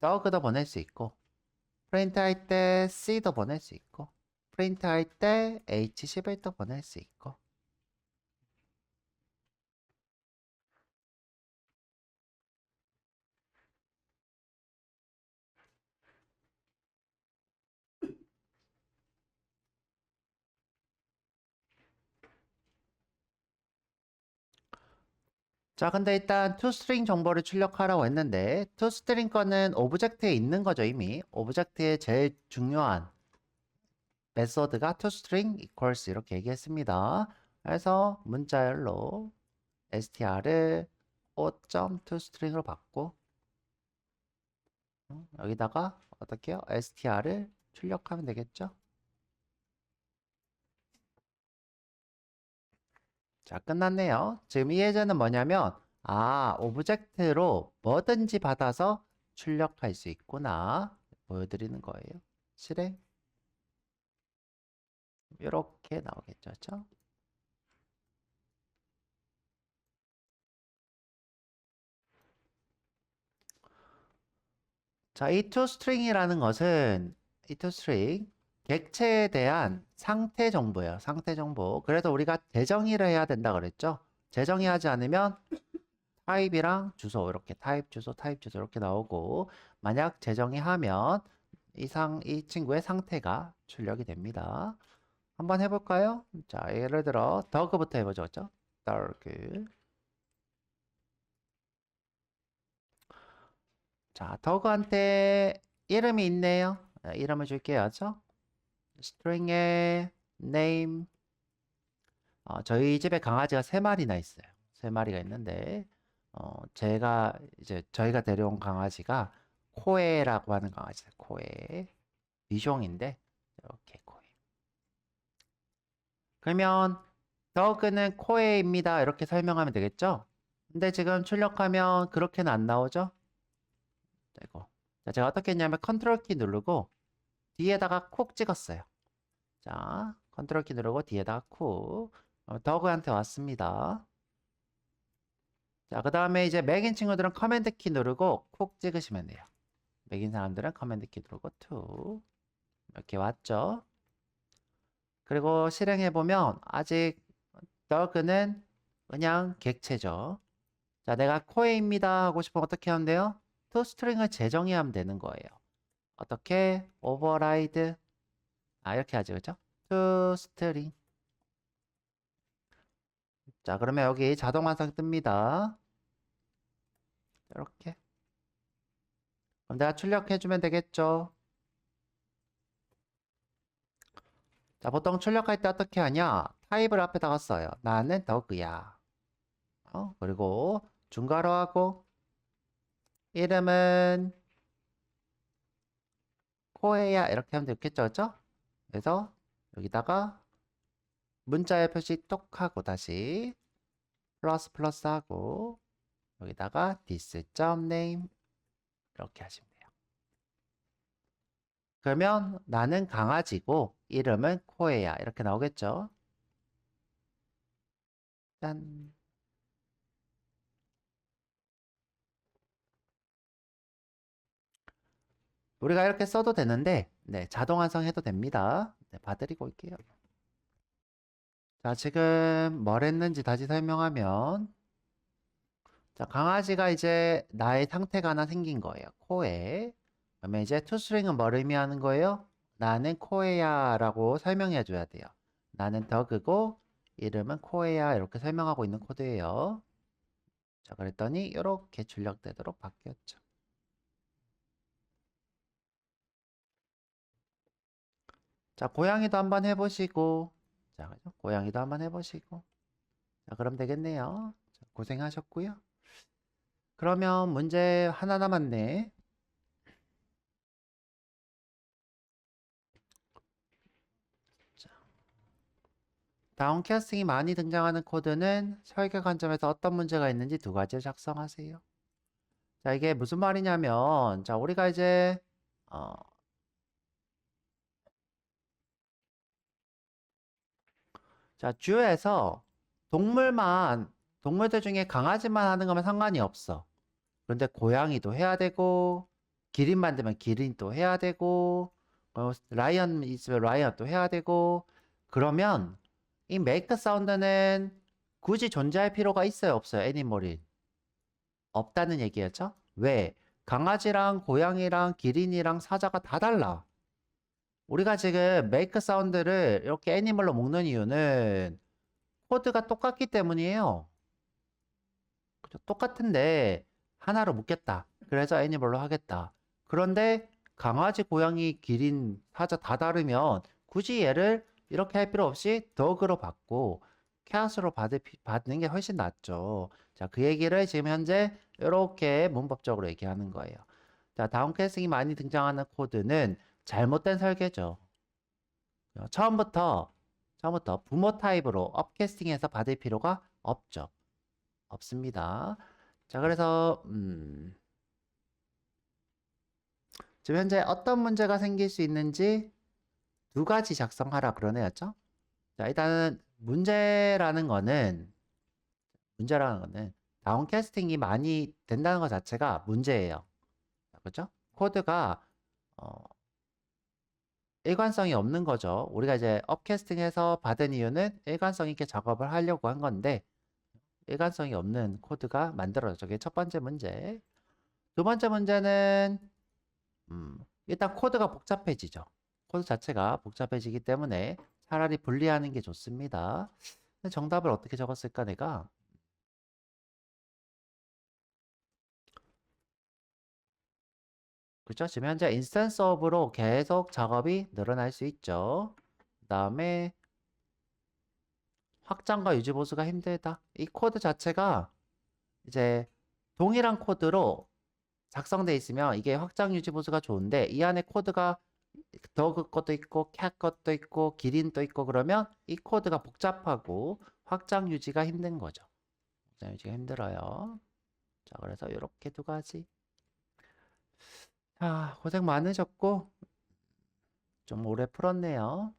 더그도 보낼 수 있고, 프린트 할 때 C도 보낼 수 있고, 프린트 할 때 H11도 보낼 수 있고. 자, 근데 일단 toString 정보를 출력하라고 했는데 toString 거는 오브젝트에 있는 거죠, 이미. 오브젝트의 제일 중요한 메소드가 toString equals 이렇게 얘기했습니다. 그래서 문자열로 str을 o.toString으로 받고 여기다가 어떻게 해요? str을 출력하면 되겠죠? 자, 끝났네요. 지금 이 예제는 뭐냐면 오브젝트로 뭐든지 받아서 출력할 수 있구나 보여드리는 거예요. 실행 이렇게 나오겠죠, 그렇죠? 자, 이 toString이라는 것은 이 toString 객체에 대한 상태 정보예요. 상태 정보. 그래서 우리가 재정의를 해야 된다 그랬죠? 재정의하지 않으면 타입이랑 주소 이렇게 타입 주소 타입 주소 이렇게 나오고 만약 재정의하면 이 친구의 상태가 출력이 됩니다. 한번 해볼까요? 자, 예를 들어 더그부터 해보죠, 그렇죠? 더그 자, 더그한테 이름이 있네요. 이름을 줄게요. 죠 string의 name. 저희 집에 강아지가 3마리나 있어요. 3마리가 있는데, 저희가 데려온 강아지가 코에라고 하는 강아지예요. 코에. 비숑인데, 이렇게 코에. 그러면, 더그는 코에입니다. 이렇게 설명하면 되겠죠? 근데 지금 출력하면 그렇게는 안 나오죠? 자, 이거. 자, 제가 어떻게 했냐면 컨트롤 키 누르고 뒤에다가 콕 찍었어요. 자, 컨트롤 키 누르고 뒤에다가 콕. 더그한테 왔습니다. 자, 그 다음에 이제 맥인 친구들은 커맨드 키 누르고 콕 찍으시면 돼요. 맥인 사람들은 커맨드 키 누르고 투. 이렇게 왔죠. 그리고 실행해보면 아직 더그는 그냥 객체죠. 자, 내가 코에입니다 하고 싶으면 어떻게 하면 돼요? toString을 재정의하면 되는 거예요. 어떻게? override. 이렇게 하죠. 그죠? toString. 자, 그러면 여기 자동 완성 뜹니다. 이렇게. 그럼 내가 출력해주면 되겠죠? 자, 보통 출력할 때 어떻게 하냐? 타입을 앞에다가 써요. 나는 더그야. 그리고 중괄호 하고 이름은 코에야 이렇게 하면 되겠죠? 그죠? 그래서 여기다가 문자의 표시 똑 하고 다시 플러스 하고 여기다가 this.name 이렇게 하시면 돼요. 그러면 나는 강아지고 이름은 코에야 이렇게 나오겠죠? 짠. 우리가 이렇게 써도 되는데 네, 자동 완성해도 됩니다. 네, 봐드리고 올게요. 자, 지금 뭘 했는지 다시 설명하면 자, 강아지가 이제 나의 상태가 하나 생긴 거예요. 코에. 그러면 이제 toString은 뭘 의미하는 거예요? 나는 코에야 라고 설명해 줘야 돼요. 나는 더그고 이름은 코에야 이렇게 설명하고 있는 코드예요. 자, 그랬더니 이렇게 출력되도록 바뀌었죠. 자, 고양이도 한번 해보시고 자, 그죠? 고양이도 한번 해보시고 자, 그럼 되겠네요. 자, 고생하셨고요. 그러면 문제 하나 남았네. 자, 다운캐스팅이 많이 등장하는 코드는 설계 관점에서 어떤 문제가 있는지 두 가지를 작성하세요. 자, 이게 무슨 말이냐면, 자, 우리가 이제, 어, 자, 주에서 동물들 중에 강아지만 하는 거면 상관이 없어. 그런데 고양이도 해야 되고, 기린 만들면 기린도 해야 되고, 라이언 있으면 라이언도 해야 되고, 그러면 이 메이크 사운드는 굳이 존재할 필요가 있어요, 없어요? 애니멀이. 없다는 얘기였죠? 왜? 강아지랑 고양이랑 기린이랑 사자가 다 달라. 우리가 지금 메이크 사운드를 이렇게 애니멀로 묶는 이유는 코드가 똑같기 때문이에요. 그죠? 똑같은데 하나로 묶겠다. 그래서 애니멀로 하겠다. 그런데 강아지, 고양이, 기린, 사자 다 다르면 굳이 얘를 이렇게 할 필요 없이 더그로 받고 캐럿으로 받는 게 훨씬 낫죠. 자, 그 얘기를 지금 현재 이렇게 문법적으로 얘기하는 거예요. 자, 다운캐스팅이 많이 등장하는 코드는 잘못된 설계죠. 처음부터 부모 타입으로 업캐스팅해서 받을 필요가 없죠. 없습니다. 자, 그래서 지금 현재 어떤 문제가 생길 수 있는지 두 가지 작성하라 그러네요. 자, 일단은 문제라는 거는 다운캐스팅이 많이 된다는 것 자체가 문제예요. 그렇죠? 코드가 일관성이 없는 거죠. 우리가 이제 업캐스팅해서 받은 이유는 일관성 있게 작업을 하려고 한 건데 일관성이 없는 코드가 만들어졌죠. 그게 첫 번째 문제. 두 번째 문제는 일단 코드가 복잡해지죠. 코드 자체가 복잡해지기 때문에 차라리 분리하는 게 좋습니다. 정답을 어떻게 적었을까 내가? 그죠? 지금 현재 인스턴스 오브로 계속 작업이 늘어날 수 있죠. 그 다음에 확장과 유지 보수가 힘들다. 이 코드 자체가 이제 동일한 코드로 작성돼 있으면 이게 확장 유지 보수가 좋은데 이 안에 코드가 더그 것도 있고 캣 것도 있고 기린도 있고 그러면 이 코드가 복잡하고 확장 유지가 힘든 거죠. 확장 유지가 힘들어요. 자, 그래서 이렇게 두 가지. 자, 고생 많으셨고 좀 오래 풀었네요.